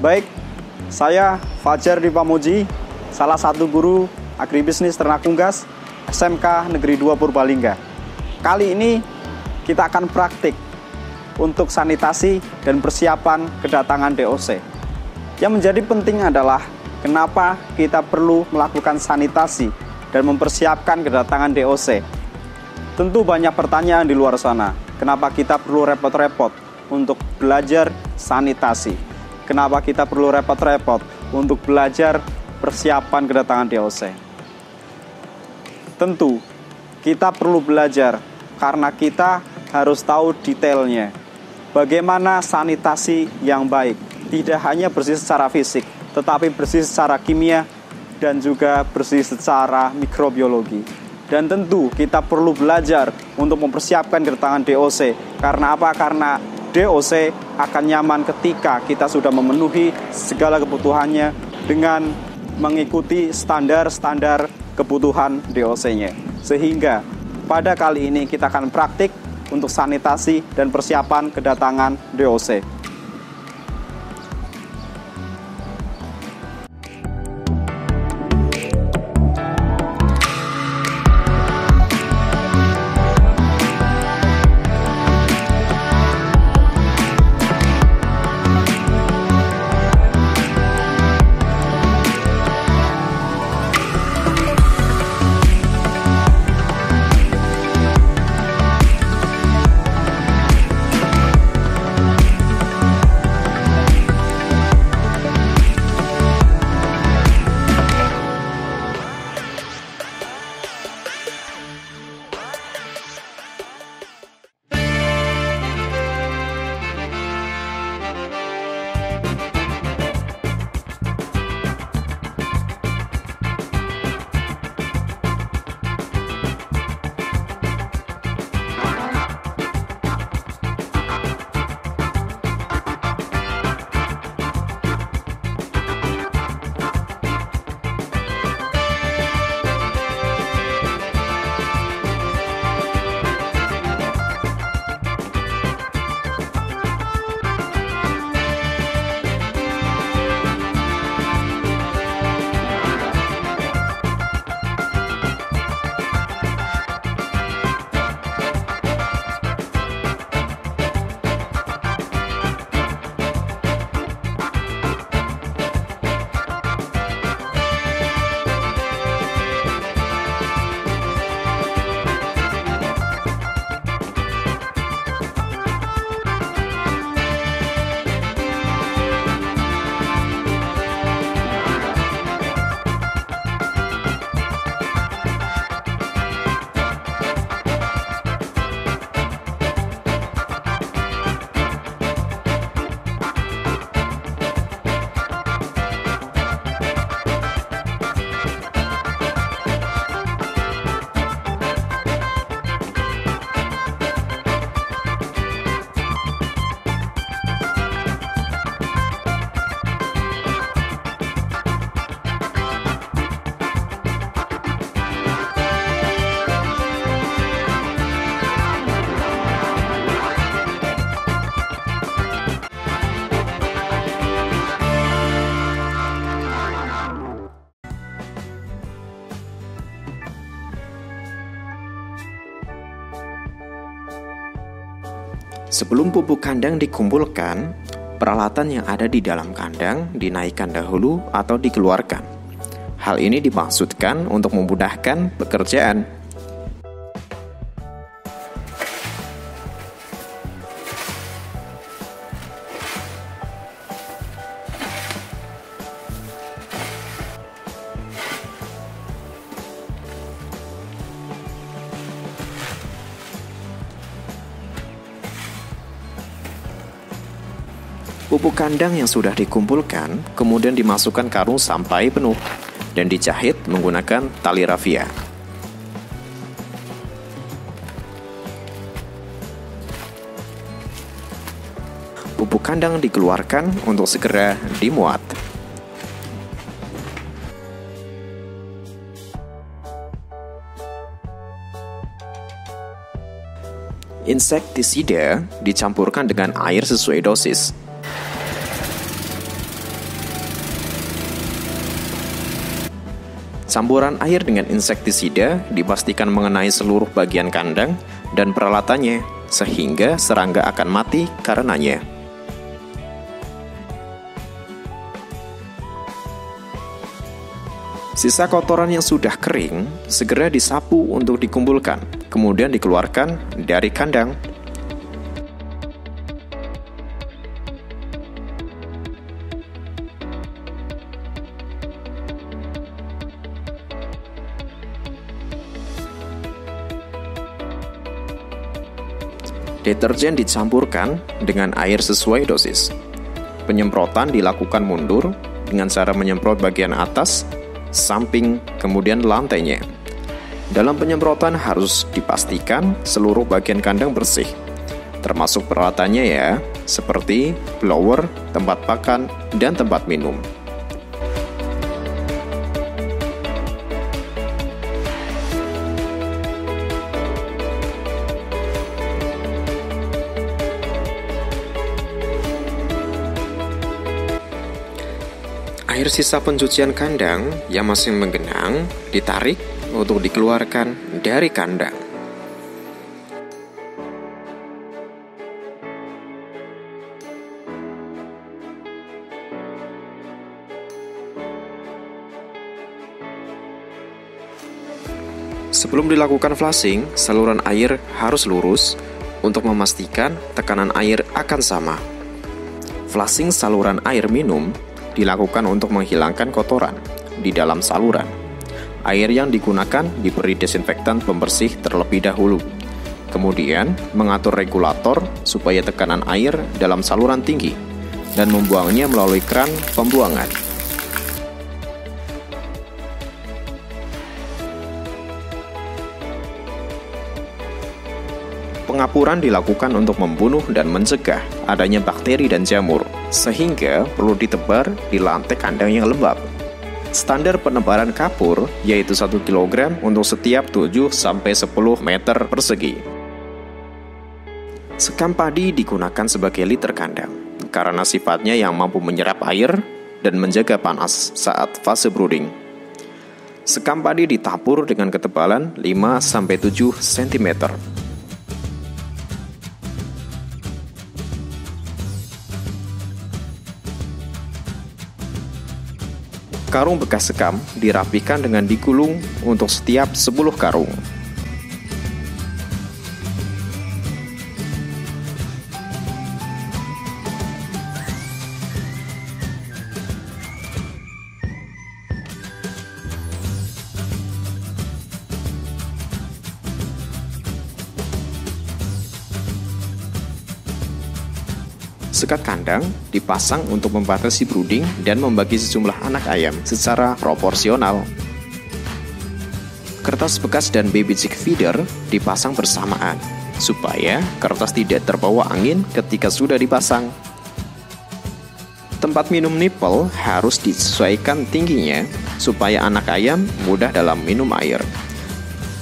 Baik, saya Fajar Dipamuji, salah satu guru agribisnis ternak unggas SMK Negeri 2 Purbalingga. Kali ini kita akan praktik untuk sanitasi dan persiapan kedatangan DOC. Yang menjadi penting adalah kenapa kita perlu melakukan sanitasi dan mempersiapkan kedatangan DOC. Tentu banyak pertanyaan di luar sana. Kenapa kita perlu repot-repot untuk belajar sanitasi? Kenapa kita perlu repot-repot untuk belajar persiapan kedatangan DOC? Tentu kita perlu belajar karena kita harus tahu detailnya. Bagaimana sanitasi yang baik, tidak hanya bersih secara fisik, tetapi bersih secara kimia dan juga bersih secara mikrobiologi. Dan tentu kita perlu belajar untuk mempersiapkan kedatangan DOC. Karena apa? Karena DOC akan nyaman ketika kita sudah memenuhi segala kebutuhannya dengan mengikuti standar-standar kebutuhan DOC-nya. Sehingga pada kali ini kita akan praktik untuk sanitasi dan persiapan kedatangan DOC. Sebelum pupuk kandang dikumpulkan, peralatan yang ada di dalam kandang dinaikkan dahulu atau dikeluarkan. Hal ini dimaksudkan untuk memudahkan pekerjaan. Pupuk kandang yang sudah dikumpulkan kemudian dimasukkan karung sampai penuh dan dijahit menggunakan tali rafia. Pupuk kandang dikeluarkan untuk segera dimuat. Insektisida dicampurkan dengan air sesuai dosis. Campuran air dengan insektisida dipastikan mengenai seluruh bagian kandang dan peralatannya, sehingga serangga akan mati karenanya. Sisa kotoran yang sudah kering segera disapu untuk dikumpulkan, kemudian dikeluarkan dari kandang. Deterjen dicampurkan dengan air sesuai dosis. Penyemprotan dilakukan mundur dengan cara menyemprot bagian atas, samping, kemudian lantainya. Dalam penyemprotan harus dipastikan seluruh bagian kandang bersih, termasuk peralatannya ya, seperti blower, tempat pakan, dan tempat minum. Air sisa pencucian kandang yang masih menggenang ditarik untuk dikeluarkan dari kandang. Sebelum dilakukan flushing, saluran air harus lurus untuk memastikan tekanan air akan sama. Flushing saluran air minum dilakukan untuk menghilangkan kotoran di dalam saluran. Air yang digunakan diberi desinfektan pembersih terlebih dahulu. Kemudian, mengatur regulator supaya tekanan air dalam saluran tinggi dan membuangnya melalui keran pembuangan. Pengapuran dilakukan untuk membunuh dan mencegah adanya bakteri dan jamur, sehingga perlu ditebar di lantai kandang yang lembab. Standar penebaran kapur yaitu 1 kg untuk setiap 7-10 meter persegi. Sekam padi digunakan sebagai liter kandang, karena sifatnya yang mampu menyerap air dan menjaga panas saat fase brooding. Sekam padi ditabur dengan ketebalan 5-7 cm. Karung bekas sekam dirapikan dengan digulung untuk setiap 10 karung. Sekat kandang dipasang untuk membatasi brooding dan membagi sejumlah anak ayam secara proporsional. Kertas bekas dan baby chick feeder dipasang bersamaan, supaya kertas tidak terbawa angin ketika sudah dipasang. Tempat minum nipple harus disesuaikan tingginya, supaya anak ayam mudah dalam minum air.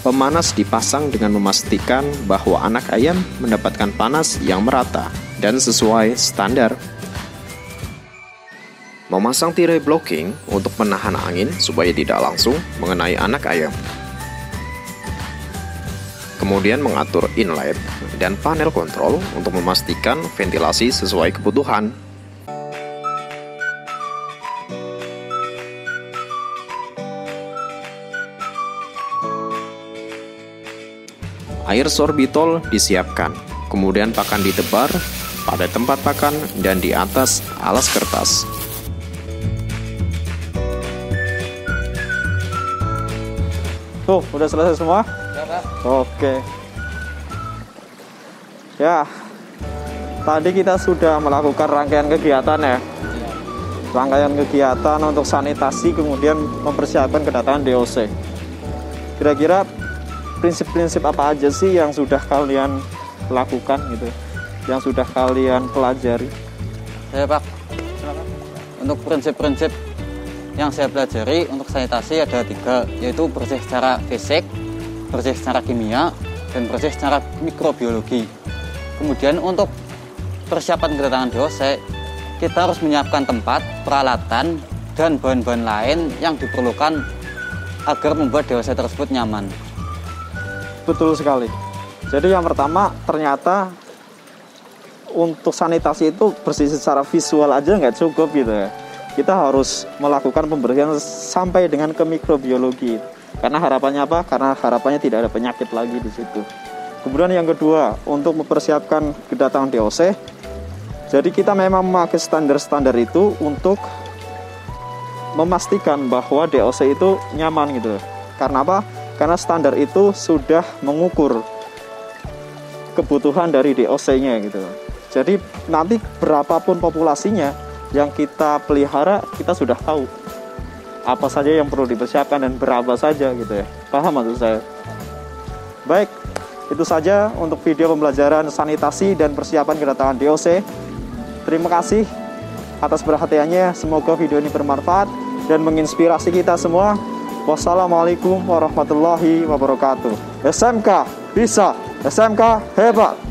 Pemanas dipasang dengan memastikan bahwa anak ayam mendapatkan panas yang merata dan sesuai standar. Memasang tirai blocking untuk menahan angin supaya tidak langsung mengenai anak ayam. Kemudian mengatur inlet dan panel kontrol untuk memastikan ventilasi sesuai kebutuhan. Air sorbitol disiapkan, kemudian pakan ditebar pada tempat pakan dan di atas alas kertas. Tuh, udah selesai semua? Ya, Pak. Oke. Ya, tadi kita sudah melakukan rangkaian kegiatan ya. Rangkaian kegiatan untuk sanitasi, kemudian mempersiapkan kedatangan DOC. Kira-kira prinsip-prinsip apa aja sih yang sudah kalian lakukan gitu, yang sudah kalian pelajari? Ya, Pak. Untuk prinsip-prinsip yang saya pelajari untuk sanitasi ada 3, yaitu bersih secara fisik, bersih secara kimia, dan bersih secara mikrobiologi. Kemudian untuk persiapan kedatangan DOC, kita harus menyiapkan tempat, peralatan, dan bahan-bahan lain yang diperlukan agar membuat DOC tersebut nyaman. Betul sekali. Jadi yang pertama, ternyata untuk sanitasi itu bersih secara visual aja nggak cukup gitu ya. Kita harus melakukan pembersihan sampai dengan ke mikrobiologi. Karena harapannya apa? Karena harapannya tidak ada penyakit lagi di situ. Kemudian yang kedua, untuk mempersiapkan kedatangan DOC, jadi kita memang memakai standar-standar itu untuk memastikan bahwa DOC itu nyaman gitu. Karena apa? Karena standar itu sudah mengukur kebutuhan dari DOC-nya gitu. Jadi nanti berapapun populasinya yang kita pelihara, kita sudah tahu apa saja yang perlu dipersiapkan dan berapa saja gitu ya. Paham maksud saya? Baik, itu saja untuk video pembelajaran sanitasi dan persiapan kedatangan DOC. Terima kasih atas perhatiannya. Semoga video ini bermanfaat dan menginspirasi kita semua. Wassalamualaikum warahmatullahi wabarakatuh. SMK bisa, SMK hebat.